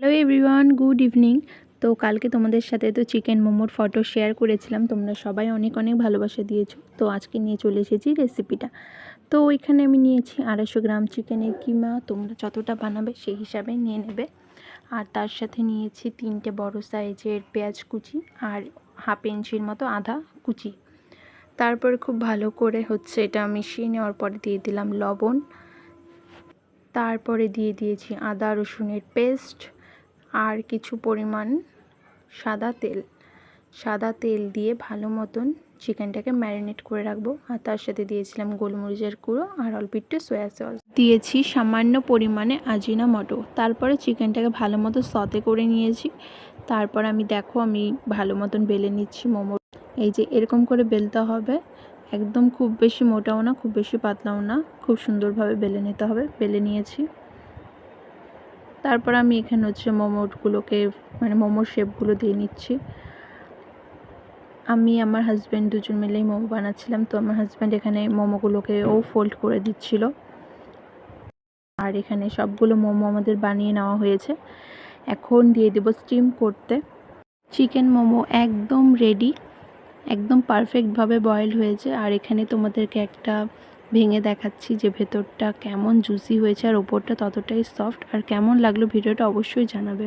Hello everyone, good evening. তো কালকে তোমাদের সাথে তো চিকেন মোমোর ফটো শেয়ার করেছিলাম, তোমরা সবাই অনেক অনেক ভালোবাসা দিয়েছো। তো আজকে নিয়ে চলে এসেছি রেসিপিটা। তো ওইখানে আমি নিয়েছি 250 গ্রাম চিকেনের কিমা, তোমরা যতটা বানাবে সেই হিসাবে নিয়ে নেবে। আর তার সাথে নিয়েছি 3টে বড় সাইজের পেঁয়াজ কুচি আর হাফ ইঞ্চির মতো আদা কুচি। তারপরে খুব ভালো করে এটা মিশিয়ে নেওয়ার পরে দিয়ে দিলাম লবণ, তারপরে দিয়ে দিয়েছি আদা রসুনের পেস্ট আর কিছু পরিমাণ সাদা তেল দিয়ে ভালো মতন চিকেনটাকে ম্যারিনেট করে রাখবো। আর তার সাথে দিয়েছিলাম গোলমরিচের গুঁড়ো আর অল্প একটু সয়া সস, দিয়েছি সামান্য পরিমাণে আজিনামোটো। তারপরে চিকেনটাকে ভালো মতো সতে করে নিয়েছি। তারপর আমি ভালো মতন বেলে নিচ্ছি মোমো। এই যে এরকম করে বেলতে হবে, একদম খুব বেশি মোটাও না, খুব বেশি পাতলাও না, খুব সুন্দরভাবে বেলে নিতে হবে। বেলে নিয়েছি। তারপর আমি এখানে মোমোগুলোকে মোমোর শেপগুলো দিয়ে নিচ্ছি। আমি আমার হাজব্যান্ড দুজন মিলেই মোমো বানাচ্ছিলাম। তো আমার হাজব্যান্ড এখানে মোমোগুলোকে ফোল্ড করে দিচ্ছিল। আর এখানে সবগুলো মোমো আমাদের বানিয়ে নেওয়া হয়েছে। এখন দিয়ে দেব স্টিম করতে। চিকেন মোমো একদম রেডি, একদম পারফেক্টভাবে বয়েল হয়েছে। আর এখানে তোমাদেরকে একটা ভেঙে দেখাচ্ছি যে ভেতরটা কেমন জুসি হয়েছে আর ওপরটা ততটাই সফট। আর কেমন লাগলো ভিডিওটা অবশ্যই জানাবে।